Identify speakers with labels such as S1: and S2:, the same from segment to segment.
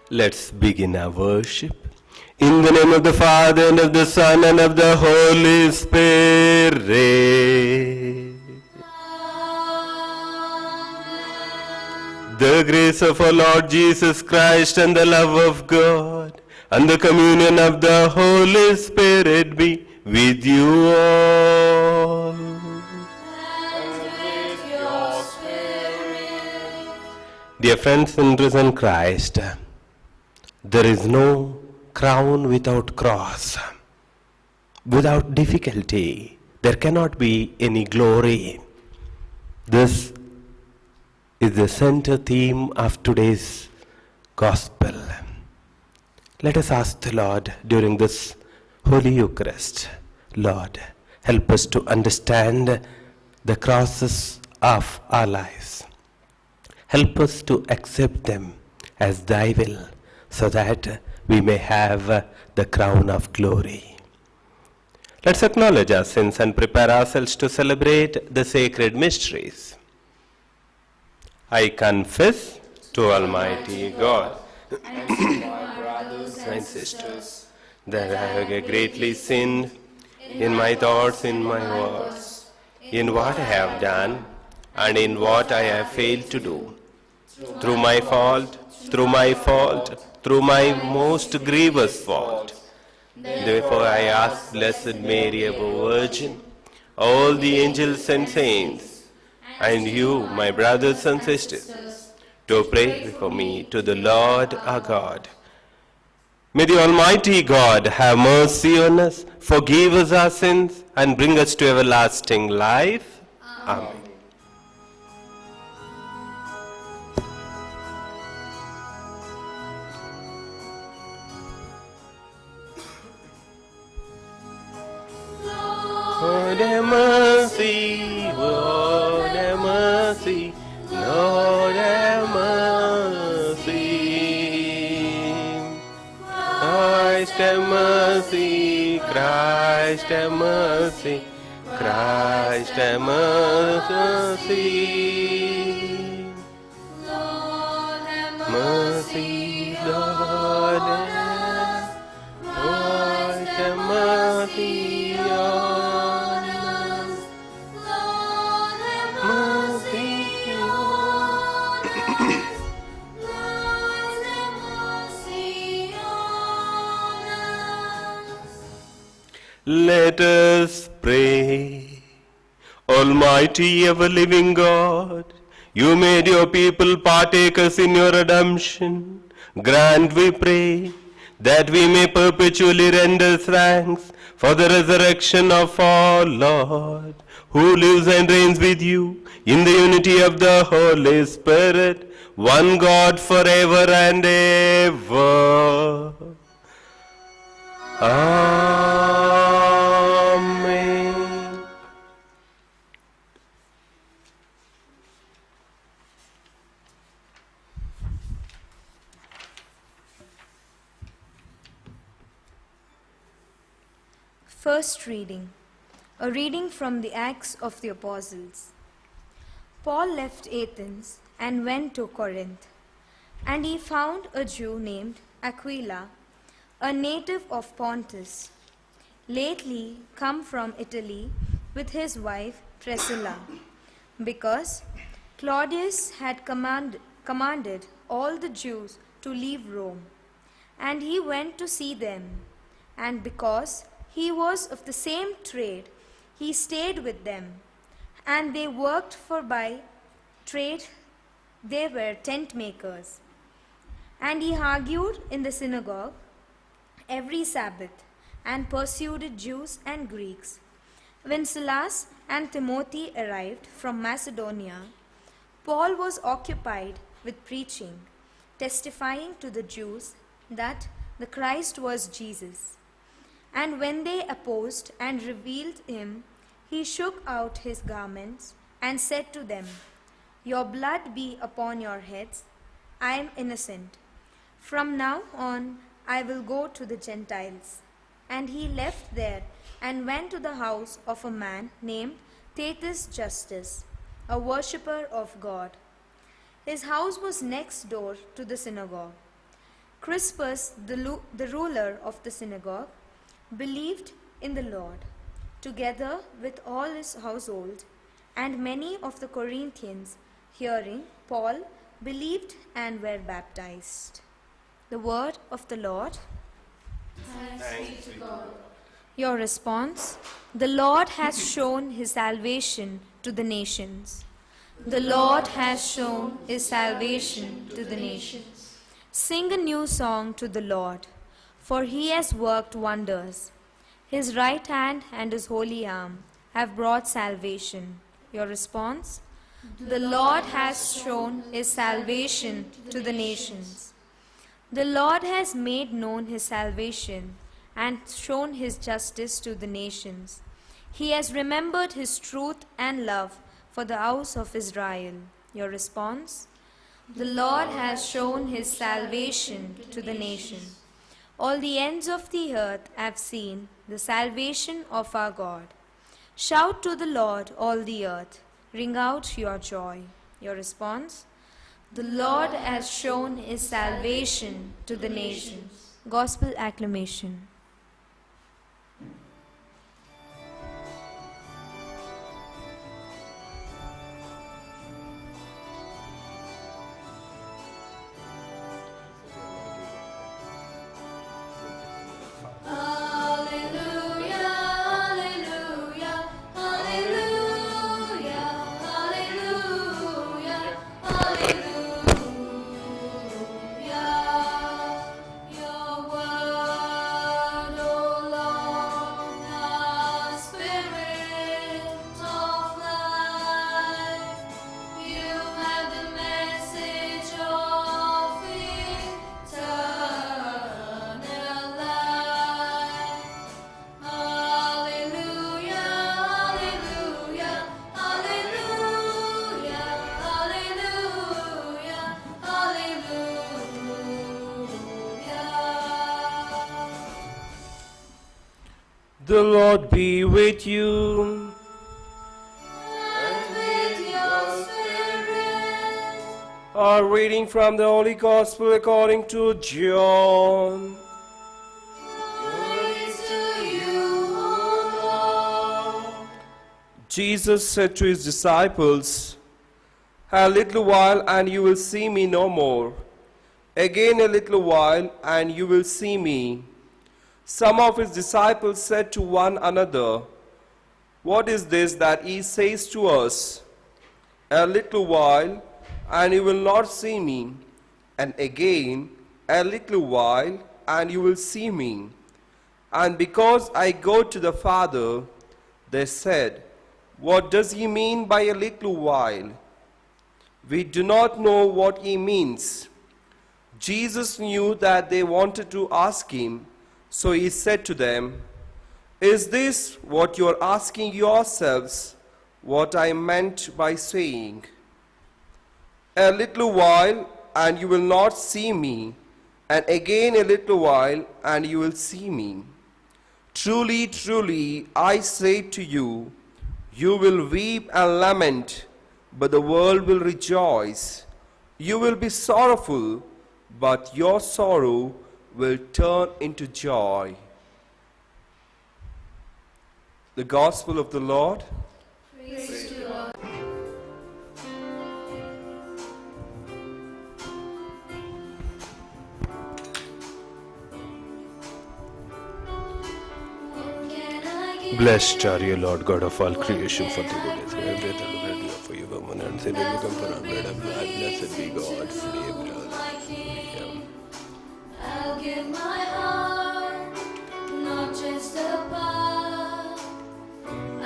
S1: Let's begin our worship. In the name of the Father, and of the Son, and of the Holy Spirit. The grace of our Lord Jesus Christ, and the love of God, and the communion of the Holy Spirit be with you all. Dear friends in risen Christ, there is no crown without cross. Without difficulty, there cannot be any glory. This is the center theme of today's gospel. Let us ask the Lord during this Holy Eucharist, Lord, help us to understand the crosses of our lives. Help us to accept them as thy will, so that we may have the crown of glory. Let's acknowledge our sins and prepare ourselves to celebrate the sacred mysteries. I confess to Almighty God
S2: and to my brothers
S1: and sisters that I have greatly sinned in my thoughts, in my words, in what I have done, and in what I have failed to do. Through my fault, through my most grievous fault. Therefore I ask Blessed Mary, ever Virgin, all the angels and saints, and you, my brothers and sisters, to pray for me to the Lord our God. May the Almighty God have mercy on us, forgive us our sins, and bring us to everlasting life. Amen. Lord have mercy, Lord have mercy, Lord have mercy. Christ have mercy, Christ have mercy, Christ have mercy.
S2: Lord have
S1: Mercy, Lord have mercy on us.
S2: Lord have
S1: Mercy
S2: on us. Lord have mercy on us.
S1: Let us pray. Almighty ever-living God, you made your people partakers in your redemption. Grant, we pray, that we may perpetually render thanks for the resurrection of our Lord, who lives and reigns with you in the unity of the Holy Spirit, one God forever and ever. Amen.
S3: First reading. A reading from the Acts of the Apostles. Paul left Athens and went to Corinth, and he found a Jew named Aquila, a native of Pontus, lately come from Italy with his wife Priscilla, because Claudius had commanded all the Jews to leave Rome. And he went to see them, and because he was of the same trade, he stayed with them, and they worked, for by trade they were tent makers. And he argued in the synagogue every Sabbath, and persuaded Jews and Greeks. When Silas and Timothy arrived from Macedonia, Paul was occupied with preaching, testifying to the Jews that the Christ was Jesus. And when they opposed and reviled him, he shook out his garments and said to them, "Your blood be upon your heads. I am innocent. From now on I will go to the Gentiles." And he left there and went to the house of a man named Titus Justus, a worshipper of God. His house was next door to the synagogue. Crispus, the ruler of the synagogue, believed in the Lord, together with all his household, and many of the Corinthians, hearing Paul, believed and were baptized. The word of the Lord. Your response: the Lord has shown his salvation to the nations. The Lord has shown his salvation to the nations. Sing a new song to the Lord, for he has worked wonders. His right hand and his holy arm have brought salvation. Your response: the Lord has shown his salvation to the nations. The Lord has made known his salvation and shown his justice to the nations. He has remembered his truth and love for the house of Israel. Your response: the Lord has shown his salvation to the nations. All the ends of the earth have seen the salvation of our God. Shout to the Lord, all the earth. Ring out your joy. Your response: the Lord has shown his salvation to the nations. Gospel acclamation.
S2: Hallelujah, hallelujah, hallelujah, hallelujah, hallelujah. Your word, O Lord, the Spirit of life. You have the message of eternal life. Hallelujah, hallelujah, hallelujah, hallelujah, hallelujah.
S1: The Lord be with you.
S2: And with your spirit.
S1: A reading from the Holy Gospel according to John.
S2: Praise to you, O Lord.
S1: Jesus said to his disciples, "A little while and you will see me no more. Again a little while and you will see me." Some of his disciples said to one another, "What is this that he says to us? A little while and you will not see me, and again a little while and you will see me." And because I go to the Father, they said, "What does he mean by a little while? We do not know what he means." Jesus knew that they wanted to ask him, so he said to them, "Is this what you are asking yourselves, what I meant by saying, 'A little while and you will not see me, and again a little while and you will see me'? Truly, truly, I say to you, you will weep and lament, but the world will rejoice. You will be sorrowful, but your sorrow will turn into joy." The Gospel of the Lord.
S2: Praise to you, Lord. What can I give?
S1: Blessed are you, Lord God of all creation, for the goodness of everything ready for you, woman, and sin will become for our bread and blood. Blessed be God, free of
S2: My King, I'll give my heart, not just a part.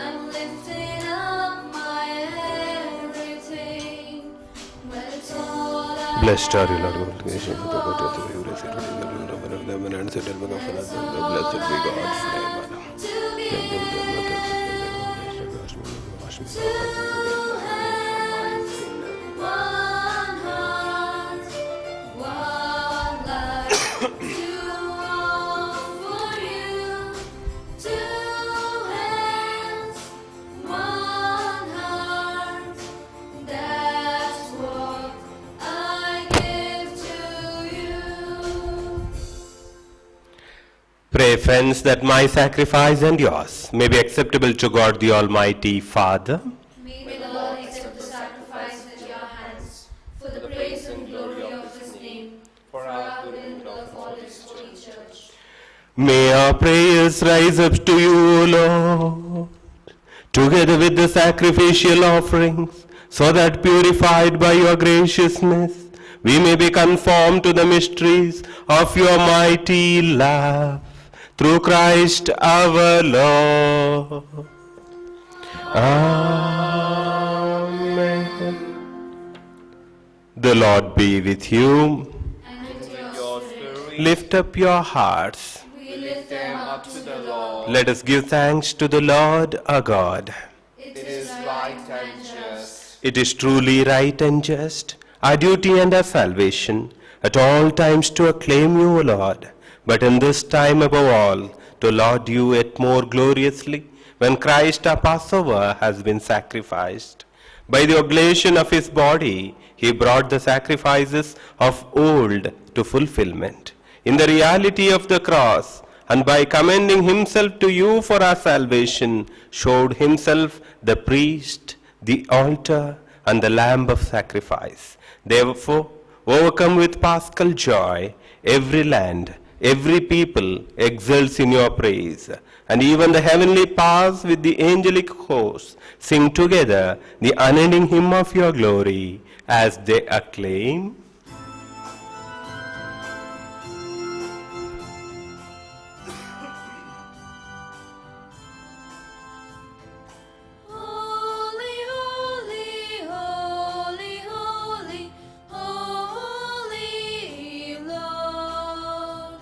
S2: I'm lifting up my everything, but it's all I
S1: Blessed are you, Lord God of all creation, for the goodness of everything ready for you, woman, and sin will become for our bread and blood. Blessed be God, free of blood.
S2: to give. Two hands, one heart, one life. To offer you. Two hands, one heart. That's what I give to you.
S1: Pray, friends, that my sacrifice and yours may be acceptable to God the Almighty Father.
S2: May the Lord accept the sacrifice at your hands for the praise and glory of his name, for our good and of all his holy church.
S1: May our prayers rise up to you, O Lord, together with the sacrificial offerings, so that purified by your graciousness, we may be conformed to the mysteries of your mighty love. Through Christ our Lord. Amen. The Lord be with you.
S2: And with your spirit,
S1: Lift up your hearts.
S2: we lift them up to the Lord.
S1: Let us give thanks to the Lord our God.
S2: It is right and just.
S1: It is truly right and just, our duty and our salvation, at all times to acclaim you, O Lord, but in this time above all, to laud you yet more gloriously, when Christ our Passover has been sacrificed. By the oblation of his body, he brought the sacrifices of old to fulfillment. In the reality of the cross, and by commending himself to you for our salvation, showed himself the priest, the altar, and the lamb of sacrifice. Therefore, overcome with paschal joy, every land, every people exults in your praise, and even the heavenly powers with the angelic hosts sing together the unending hymn of your glory as they acclaim.
S2: Holy, holy, holy, holy, holy Lord,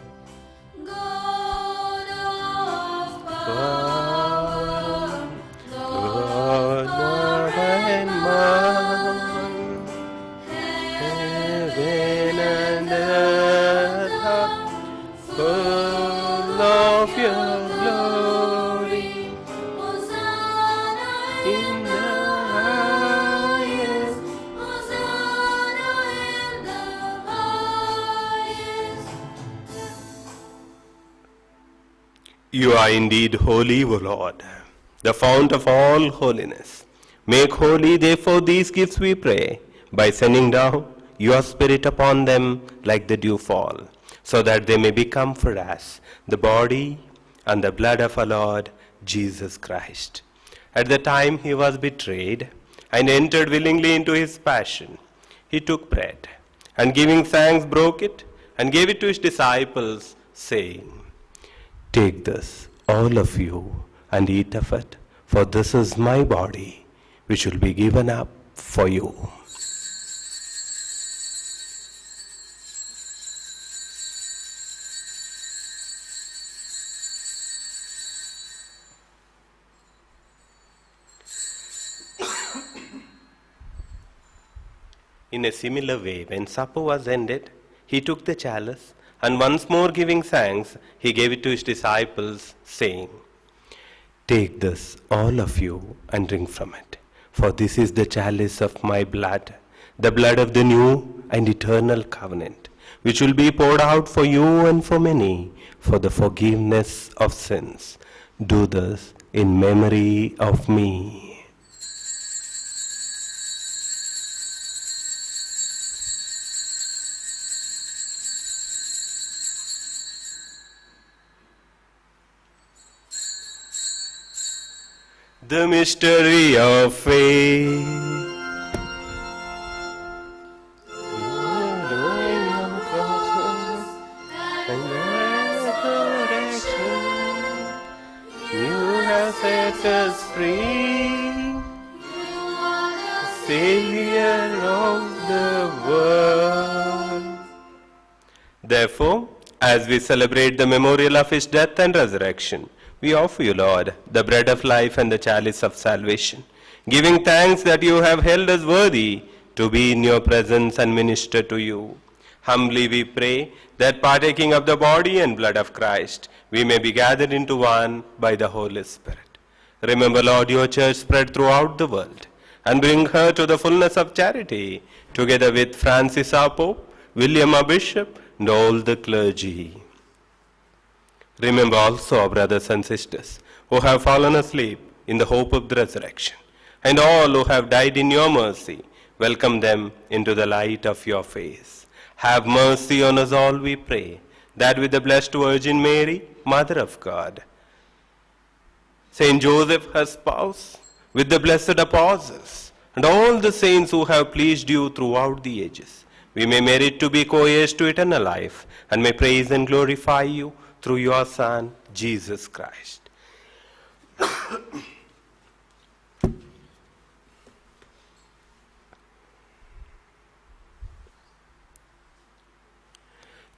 S2: God of power, Lord God and
S1: might,
S2: heaven
S1: and earth are full of your glory.
S2: Hosanna
S1: In the highest.
S2: Hosanna in the highest.
S1: You are indeed holy, O Lord, the fount of all holiness. Make holy, therefore, these gifts, we pray, by sending down your Spirit upon them like the dewfall, so that they may become for us the body and the blood of our Lord Jesus Christ. At the time he was betrayed and entered willingly into his passion, he took bread, and giving thanks broke it and gave it to his disciples, saying, "Take this, all of you, and eat of it, for this is my body, which will be given up for you." In a similar way, when supper was ended, he took the chalice, and once more giving thanks, he gave it to his disciples, saying, "Take this, all of you, and drink from it, for this is the chalice of my blood, the blood of the new and eternal covenant, which will be poured out for you and for many for the forgiveness of sins. Do this in memory of me." The mystery of faith. You have set us free, Savior of the world. Therefore, as we celebrate the memorial of his death and resurrection, we offer you, Lord, the bread of life and the chalice of salvation, giving thanks that you have held us worthy to be in your presence and minister to you. Humbly we pray that partaking of the body and blood of Christ, we may be gathered into one by the Holy Spirit. Remember, Lord, your church spread throughout the world, and bring her to the fullness of charity, together with Francis our Pope, William our Bishop, and all the clergy. Remember also our brothers and sisters who have fallen asleep in the hope of the resurrection, and all who have died in your mercy. Welcome them into the light of your face. Have mercy on us all, we pray, that with the blessed Virgin Mary, Mother of God, Saint Joseph, her spouse, with the blessed apostles, and all the saints who have pleased you throughout the ages, we may merit to be co-heirs to eternal life, and may praise and glorify you through your Son, Jesus Christ.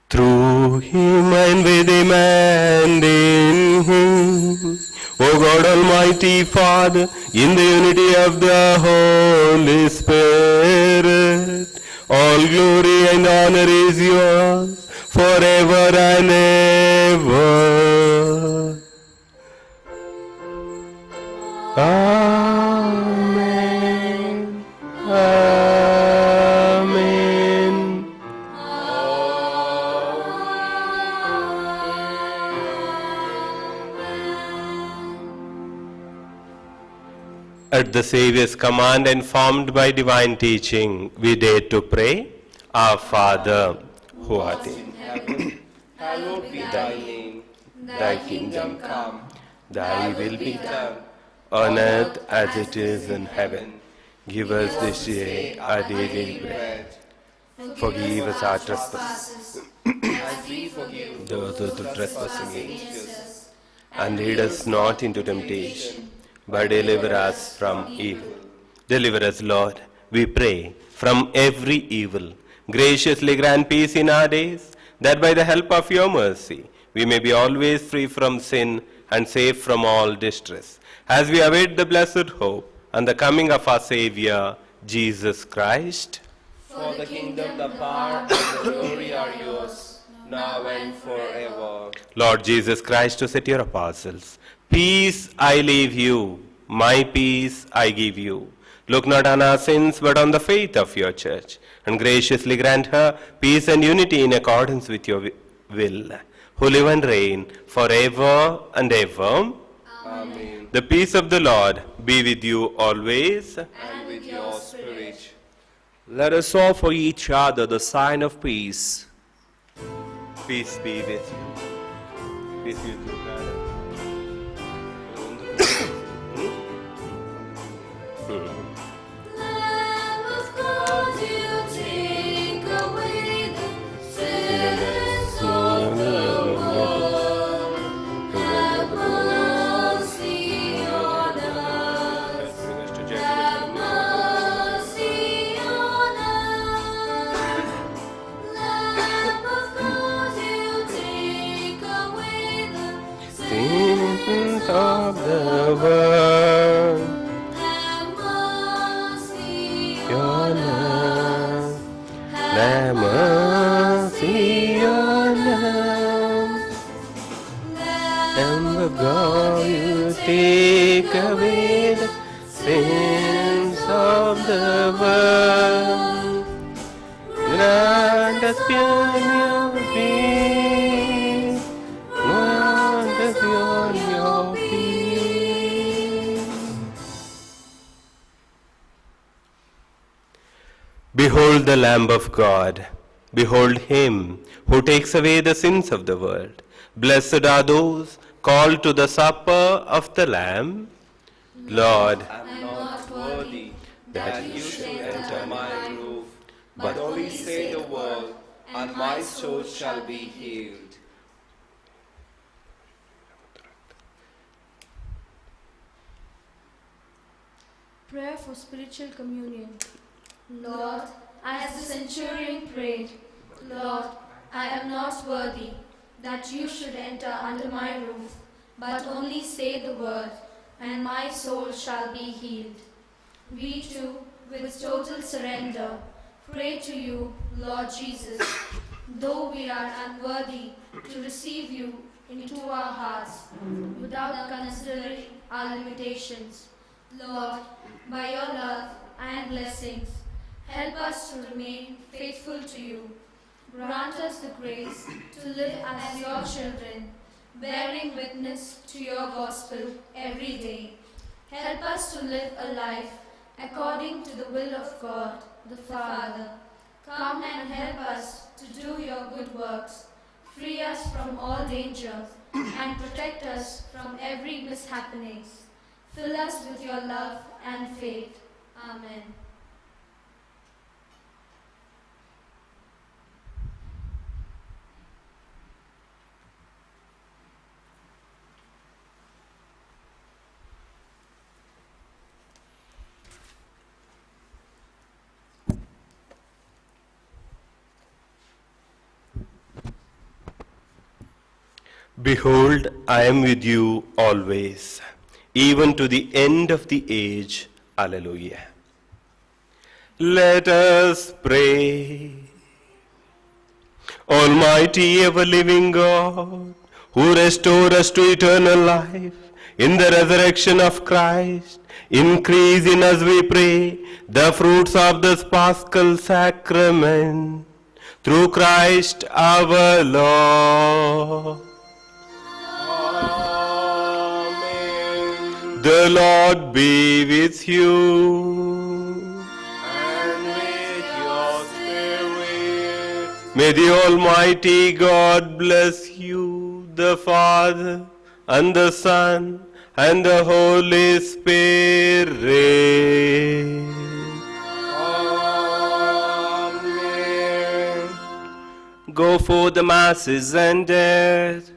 S1: Through him and with him and in him, O God Almighty Father, in the unity of the Holy Spirit, all glory and honor is yours forever and ever. Amen. Amen. At the Saviour's command and formed by divine teaching, we dare to pray, Our Father, who art in
S2: heaven,
S4: Hallowed be thy name.
S1: thy kingdom
S4: Come,
S1: thy will be done,
S4: done
S1: on earth as it is in heaven. Give us this day our daily bread. Forgive us our trespasses,
S2: as we forgive
S1: those who trespass against us.
S2: against us.
S1: And lead us not into temptation, but deliver us from evil. Deliver us, Lord, we pray, from every evil. Graciously grant peace in our days, that by the help of your mercy, we may be always free from sin and safe from all distress, as we await the blessed hope and the coming of our Savior, Jesus Christ.
S4: for the kingdom, the power, and the glory are yours, now and forever.
S1: Lord Jesus Christ, to set your apostles, peace I leave you, my peace I give you. Look not on our sins, but on the faith of your church, and graciously grant her peace and unity in accordance with your will, who live and reign forever and ever.
S4: Amen.
S1: The peace of the Lord be with you always.
S4: And with your spirit.
S5: Let us offer each other the sign of peace.
S1: Peace be with you. Peace be with you, brother.
S2: Lamb of God, you take away the sins of the world. Have mercy on us.
S1: Bring us to
S2: Have
S1: judgment.
S2: mercy on us. Lamb of God, you take away the
S1: Sins of the world.
S2: Have mercy
S1: On
S2: on us.
S1: us. Have mercy on us. Lamb of God, you take away the sins of the world. Grant us purity. Grant us your peace. Behold the Lamb of God. Behold him who takes away the sins of the world. Blessed are those called to the supper of the Lamb. Lord,
S4: I am not worthy that you should enter my roof, but only say the word, and my soul shall be healed.
S6: Prayer for spiritual communion.
S2: Lord, as the centurion prayed, Lord, I am not worthy that you should enter under my roof, but only say the word, and my soul shall be healed. We too, with total surrender, pray to you, Lord Jesus, though we are unworthy to receive you into our hearts, without considering our limitations. Lord, by your love and blessings, help us to remain faithful to you. Grant us the grace to live as your children, bearing witness to your gospel every day. Help us to live a life according to the will of God, the Father. Come and help us to do your good works. Free us from all danger and protect us from every mishappening. Fill us with your love and faith. Amen.
S1: Behold, I am with you always, even to the end of the age. Alleluia. Let us pray. Almighty ever-living God, who restore us to eternal life in the resurrection of Christ, increase in us, we pray, the fruits of this Paschal sacrament, through Christ our Lord. The Lord be with you.
S4: And with your spirit.
S1: May the Almighty God bless you, the Father, and the Son, and the Holy Spirit.
S4: Amen.
S5: Go for the masses ended.